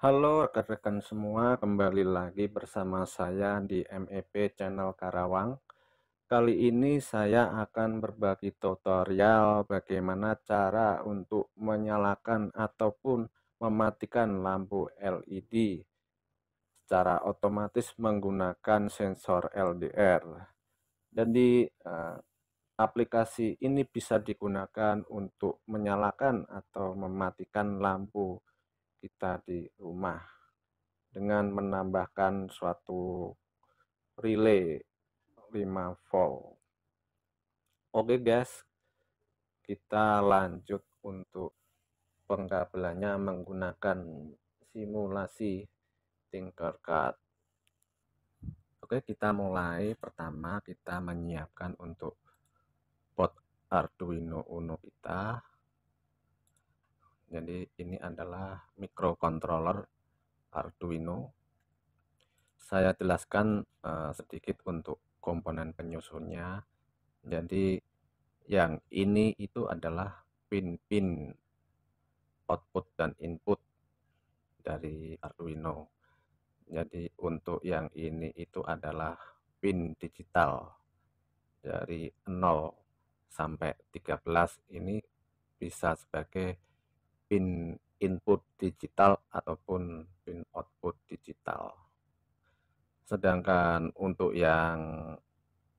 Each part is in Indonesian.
Halo rekan-rekan semua, kembali lagi bersama saya di MEP Channel Karawang. Kali ini saya akan berbagi tutorial bagaimana cara untuk menyalakan ataupun mematikan lampu LED secara otomatis menggunakan sensor LDR. Jadi aplikasi ini bisa digunakan untuk menyalakan atau mematikan lampu kita di rumah dengan menambahkan suatu relay 5 volt. Oke guys, kita lanjut untuk pengkabelannya menggunakan simulasi Tinkercad. Oke, kita mulai. Pertama kita menyiapkan untuk board Arduino Uno kita. Jadi ini adalah microcontroller Arduino. Saya jelaskan sedikit untuk komponen penyusunnya. Jadi yang ini itu adalah pin-pin output dan input dari Arduino. Jadi untuk yang ini itu adalah pin digital dari 0 sampai 13 ini bisa sebagai pin input digital ataupun pin output digital. Sedangkan untuk yang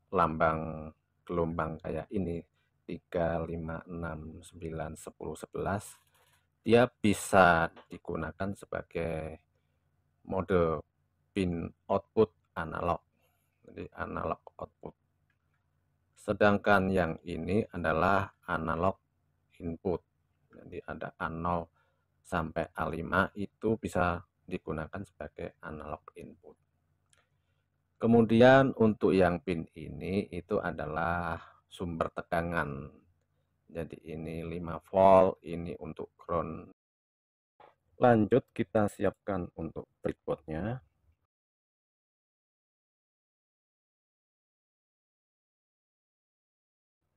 lambang gelombang kayak ini 3, 5, 6, 9, 10, 11 dia bisa digunakan sebagai mode pin output analog, jadi analog output. Sedangkan yang ini adalah analog input, jadi ada A0 sampai A5 itu bisa digunakan sebagai analog input. Kemudian untuk yang pin ini itu adalah sumber tegangan. Jadi ini 5 volt, ini untuk ground. Lanjut kita siapkan untuk breadboardnya.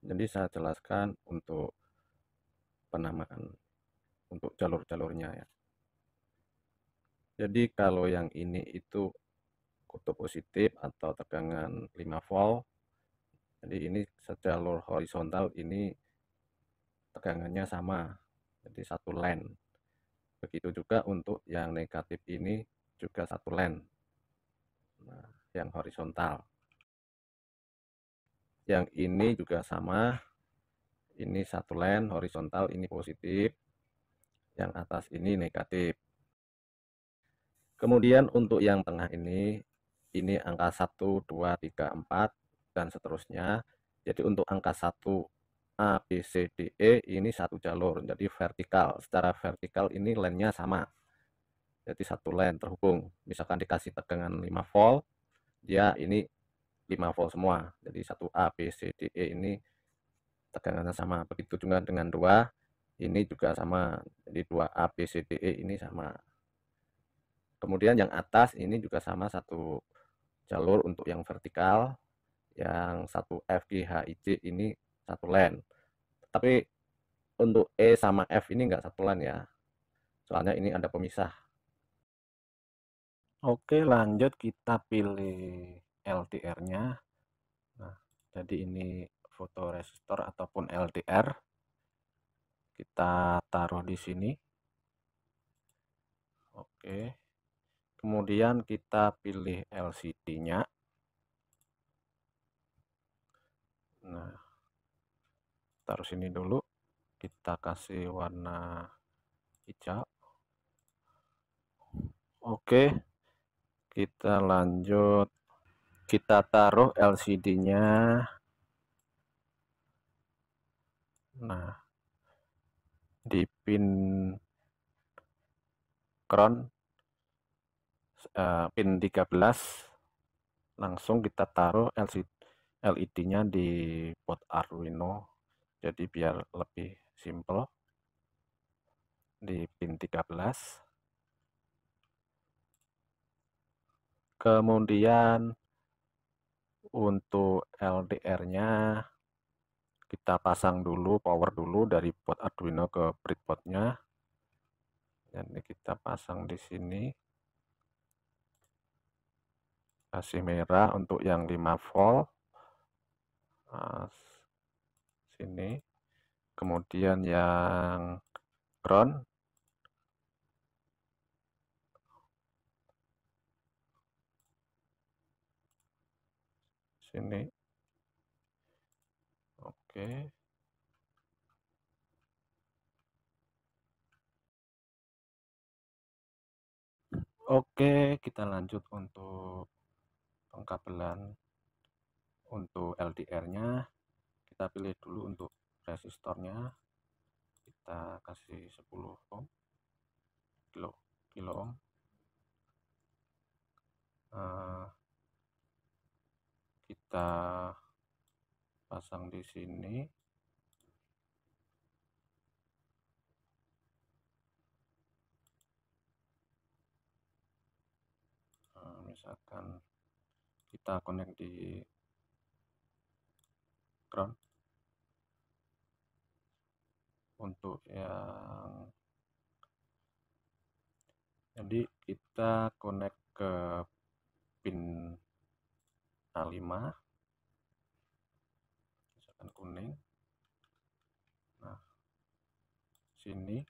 Jadi saya jelaskan untuk penamaan untuk jalur-jalurnya ya. Jadi kalau yang ini itu kutub positif atau tegangan 5 volt. Jadi ini sejalur horizontal ini tegangannya sama. Jadi satu line. Begitu juga untuk yang negatif ini juga satu line. Nah, yang horizontal. Yang ini juga sama. Ini satu line horizontal, ini positif. Yang atas ini negatif. Kemudian untuk yang tengah ini angka 1, 2, 3, 4, dan seterusnya. Jadi untuk angka 1, A, B, C, D, E ini satu jalur, jadi vertikal. Secara vertikal ini line-nya sama. Jadi satu line terhubung. Misalkan dikasih tegangan 5 volt, dia ini 5 volt semua. Jadi 1A, B, C, D, E ini tegangannya sama. Begitu juga dengan 2, ini juga sama. Jadi 2A, B, C, D, E ini sama. Kemudian yang atas ini juga sama, satu jalur untuk yang vertikal. Yang satu F, G, H, I, J ini satu line. Tapi untuk E sama F ini enggak satu line ya. Soalnya ini ada pemisah. Oke, lanjut kita pilih LDR-nya. Nah, jadi ini fotoresistor ataupun LDR. Kita taruh di sini. Oke. Kemudian kita pilih LCD-nya. Nah, taruh sini dulu. Kita kasih warna hijau. Oke. Kita lanjut. Kita taruh LCD-nya. Nah, di pin ground pin 13 langsung kita taruh LED-nya di board Arduino, jadi biar lebih simple. Di pin 13. Kemudian untuk LDR-nya kita pasang dulu, power dulu dari board Arduino ke breadboard-nya. Jadi kita pasang di sini, kasih merah untuk yang 5 volt, nah, sini. Kemudian yang ground sini. Oke. Oke, kita lanjut untuk pengkabelan untuk LDR-nya. Kita pilih dulu untuk resistornya. Kita kasih 10 ohm, kilo ohm. Kita pasang di sini. Misalkan kita connect di ground. Untuk yang jadi kita connect ke pin A5, misalkan kuning. Nah, sini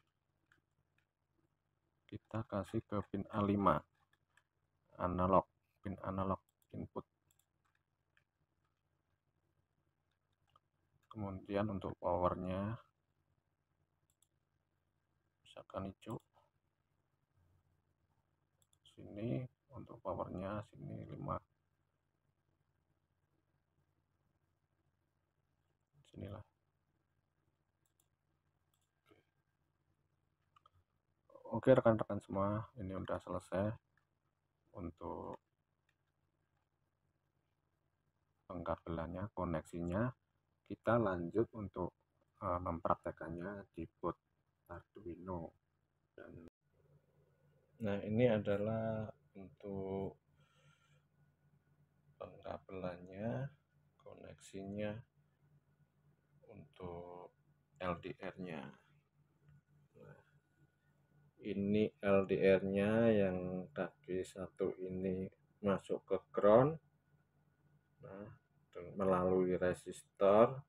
kita kasih ke pin A5, analog, pin analog input. Kemudian untuk powernya misalkan hijau, sini untuk powernya sini 5, sinilah. Oke rekan-rekan semua, ini udah selesai untuk pengkabelannya, koneksinya. Kita lanjut untuk mempraktekannya di board Arduino. Nah, ini adalah untuk pengkabelannya, koneksinya untuk LDR-nya. Nah, ini LDR-nya yang kaki satu ini masuk ke ground. Nah, melalui resistor,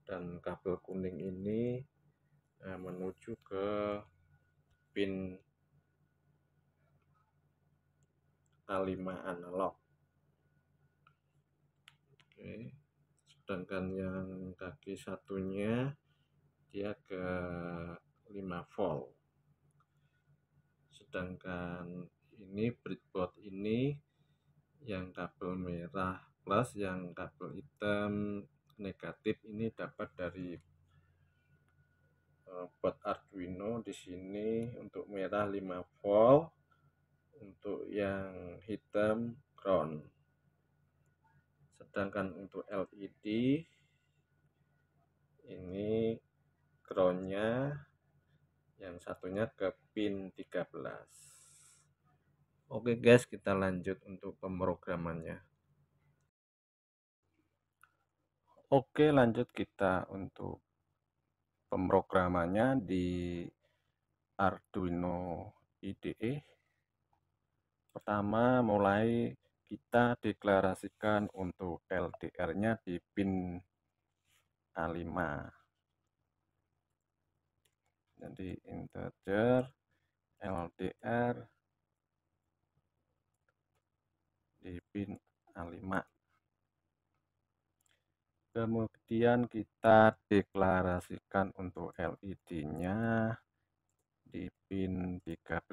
dan kabel kuning ini menuju ke pin A5 analog. Oke. Sedangkan yang kaki satunya dia ke 5 volt. Sedangkan ini breadboard ini yang kabel merah plus, yang kabel hitam negatif ini dapat dari board Arduino. Di sini untuk merah 5 volt, untuk yang hitam ground. Sedangkan untuk LED ini groundnya yang satunya ke pin 13. Oke guys, kita lanjut untuk pemrogramannya. Oke, lanjut kita untuk pemrogramannya di Arduino IDE. Pertama, mulai kita deklarasikan untuk LDR-nya di pin A5. Jadi integer LDR di pin A5. Kemudian kita deklarasikan untuk LED-nya di pin 13.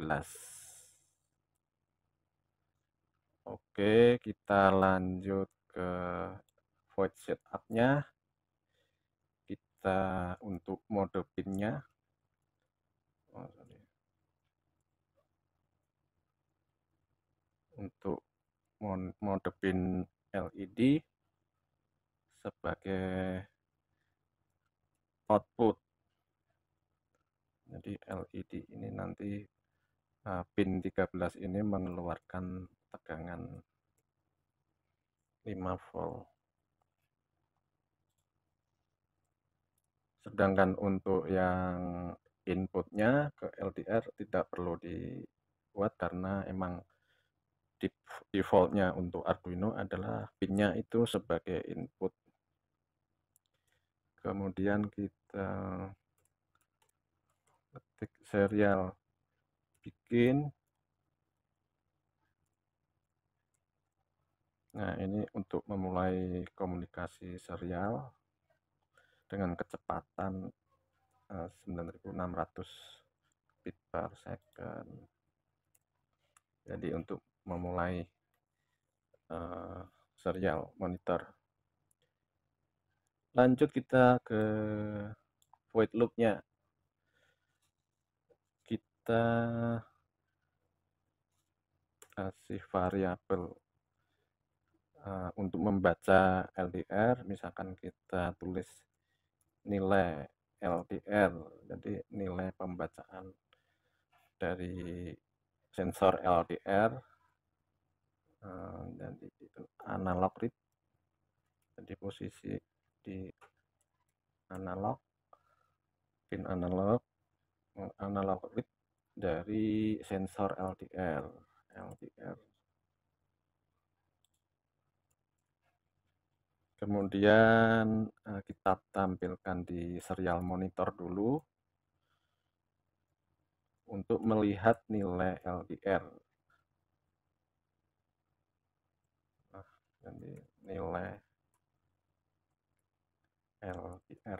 Oke, kita lanjut ke void setup-nya. Kita untuk mode pinnya, untuk mode pin LED sebagai output. Jadi LED ini nanti pin 13 ini mengeluarkan tegangan 5 volt. Sedangkan untuk yang inputnya ke LDR tidak perlu dibuat karena emang defaultnya untuk Arduino adalah pinnya itu sebagai input. Kemudian kita ketik serial bikin. Nah, ini untuk memulai komunikasi serial dengan kecepatan 9600 bit per second. Jadi untuk memulai serial monitor. Lanjut kita ke void loop-nya. Kita kasih variabel untuk membaca LDR, misalkan kita tulis nilai LDR, jadi nilai pembacaan dari sensor LDR, dan itu analog read, jadi posisi di analog, pin analog read dari sensor LDR. Kemudian kita tampilkan di serial monitor dulu untuk melihat nilai LDR. Nah, jadi nilai LDR.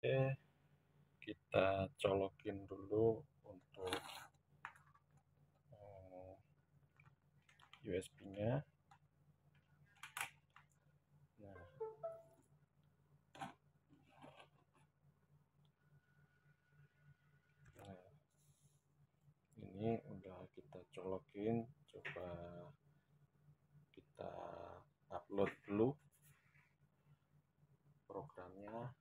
Oke, kita colokin dulu untuk USB-nya. Nah, ini udah kita colokin, coba kita upload dulu programnya.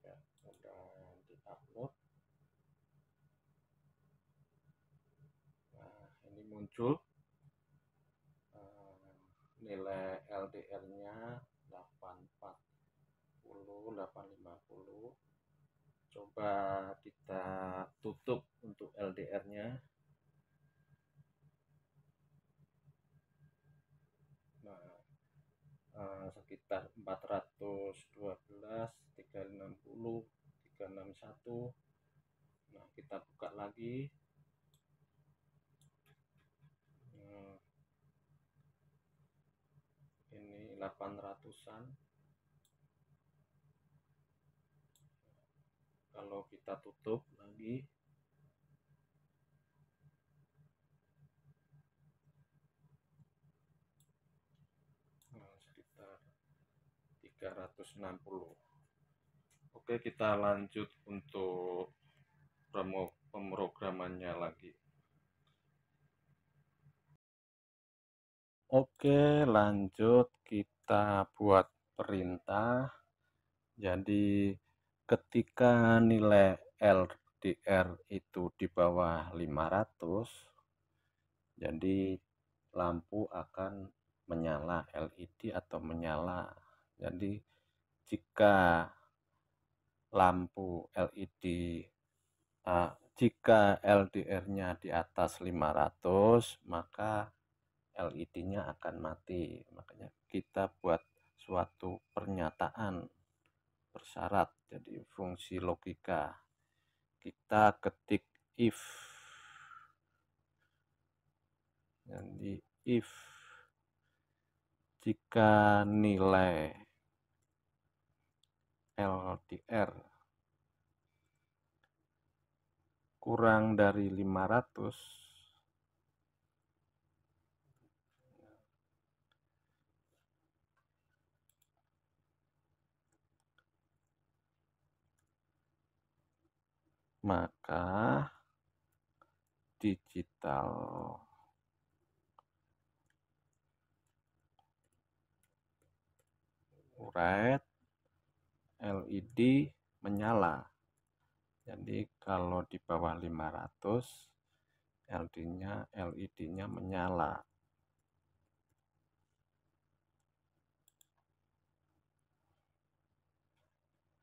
Ya, udah di-upload. Nah, ini muncul nilai LDR-nya 840, 850. Coba kita tutup untuk LDR-nya. Nah, sekitar 412, 360, 361. Nah, kita buka lagi. Ini 800-an. Kalau kita tutup lagi, sekitar 360. Oke, kita lanjut untuk pemrogramannya lagi. Oke, lanjut kita buat perintah. Jadi ketika nilai LDR itu di bawah 500, jadi lampu akan menyala, LED atau menyala. Jadi jika lampu LED jika LDR-nya di atas 500, maka LED-nya akan mati. Makanya kita buat suatu pernyataan bersyarat, jadi fungsi logika. Kita ketik if. Jadi if jika nilai LDR kurang dari 500, maka digital red LED menyala. Jadi kalau di bawah 500, LED-nya menyala.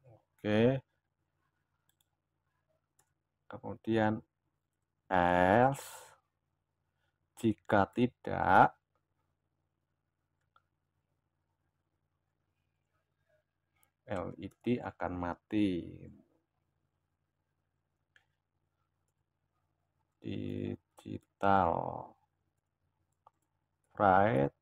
Oke. Kemudian else jika tidak, LED akan mati. Digital bright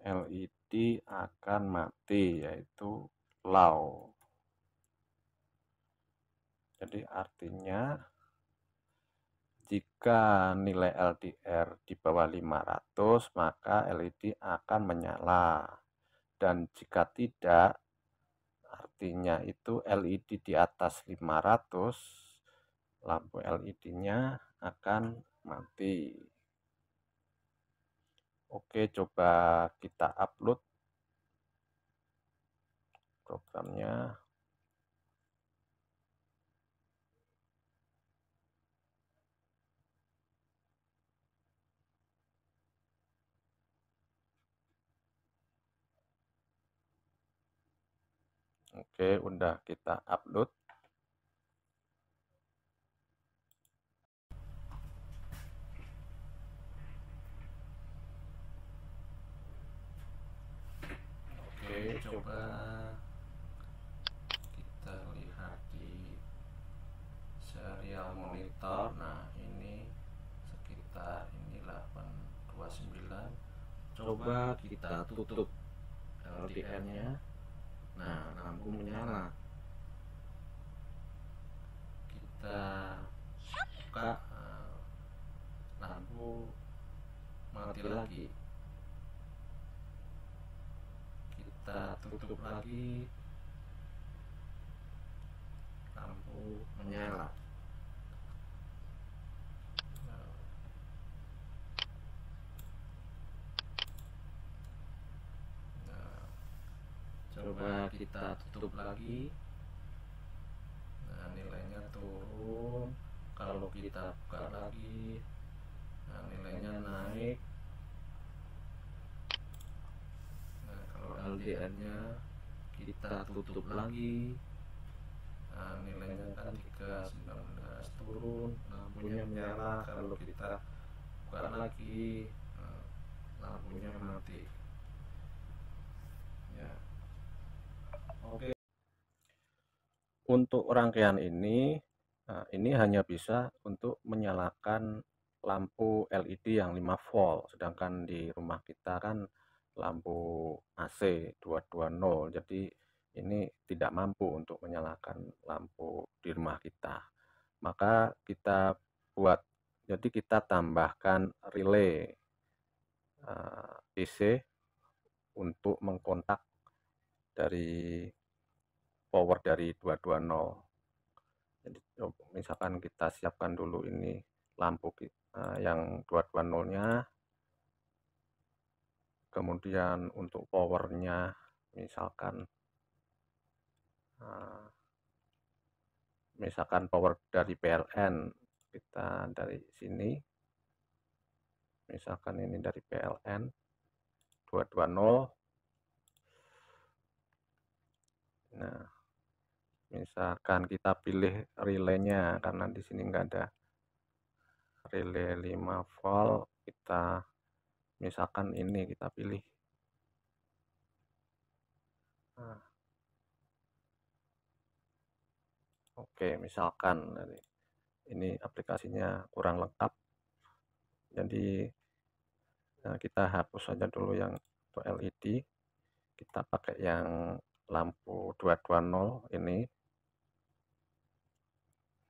LED akan mati, yaitu low. Jadi artinya jika nilai LDR di bawah 500, maka LED akan menyala. Dan jika tidak, artinya itu LED di atas 500, lampu LED-nya akan mati. Oke, coba kita upload programnya. Oke, udah kita upload. Oke, coba kita lihat di serial monitor. Nah, ini sekitar ini 829. Coba kita tutup LDR-nya. Nah, lampu menyala. Kita buka, lampu mati lagi. Kita tutup lagi, lampu menyala. Coba kita tutup lagi. Nah, nilainya turun. Kalau kita buka lagi, nah nilainya naik. Nah, kalau LDR-nya kita tutup lagi, nah nilainya kan 319, turun, lampunya menyala. Kalau kita buka lagi, nah, lampunya mati. Ya. Oke. Untuk rangkaian ini, ini hanya bisa untuk menyalakan lampu LED yang 5 volt, sedangkan di rumah kita kan lampu AC 220, jadi ini tidak mampu untuk menyalakan lampu di rumah kita. Maka kita buat, jadi kita tambahkan relay DC untuk mengkontak dari power dari 220. Jadi misalkan kita siapkan dulu ini lampu yang 220-nya. Kemudian untuk powernya misalkan power dari PLN, kita dari sini misalkan ini dari PLN 220. Nah, misalkan kita pilih relaynya karena di sini enggak ada relay 5 volt, kita misalkan ini kita pilih. Nah, oke, misalkan ini aplikasinya kurang lengkap, jadi kita hapus saja dulu yang untuk LED, kita pakai yang lampu 220 ini.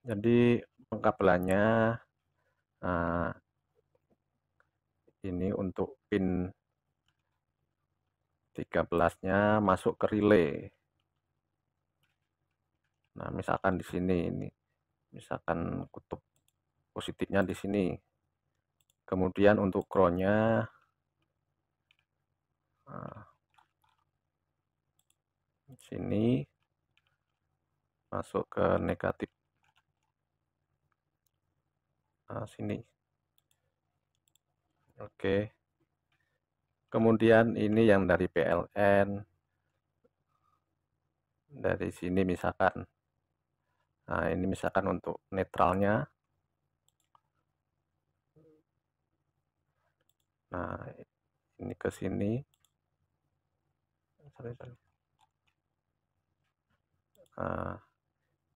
Jadi pengkabelannya ini untuk pin 13-nya masuk ke relay. Nah, misalkan di sini ini, misalkan kutub positifnya di sini. Kemudian untuk ground-nya sini masuk ke negatif. Sini. Oke. Kemudian ini yang dari PLN. Dari sini misalkan. Nah, ini misalkan untuk netralnya. Nah, ini ke sini.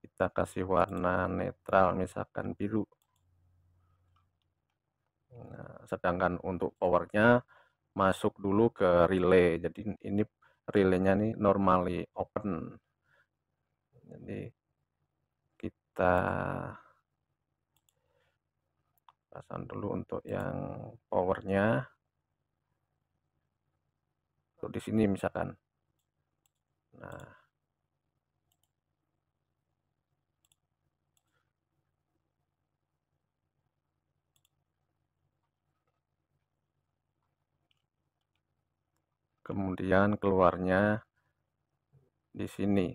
Kita kasih warna netral, misalkan biru. Nah, sedangkan untuk powernya masuk dulu ke relay. Jadi ini relaynya nih normally open. Jadi kita pasang dulu untuk yang powernya. Untuk di sini misalkan. Nah, kemudian keluarnya di sini.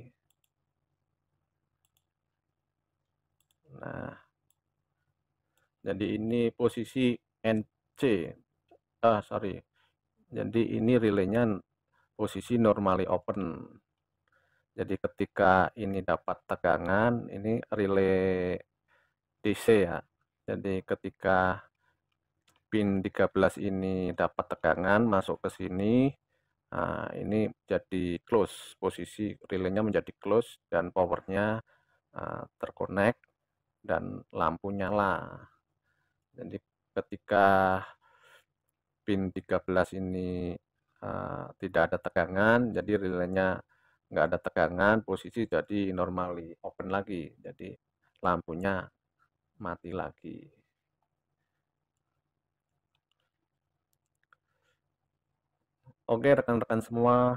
Nah, jadi ini posisi NC. Sorry. Jadi ini relaynya posisi normally open. Jadi ketika ini dapat tegangan, ini relay DC ya. Jadi ketika pin 13 ini dapat tegangan masuk ke sini, nah ini jadi close, posisi relaynya menjadi close dan powernya terconnect dan lampu nyala. Jadi ketika pin 13 ini tidak ada tegangan, jadi relaynya nggak ada tegangan, posisi jadi normally open lagi, jadi lampunya mati lagi. Oke rekan-rekan semua,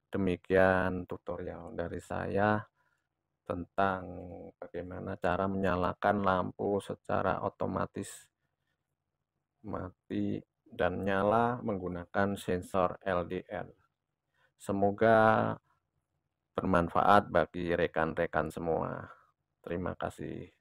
demikian tutorial dari saya tentang bagaimana cara menyalakan lampu secara otomatis mati dan nyala menggunakan sensor LDR. Semoga bermanfaat bagi rekan-rekan semua. Terima kasih.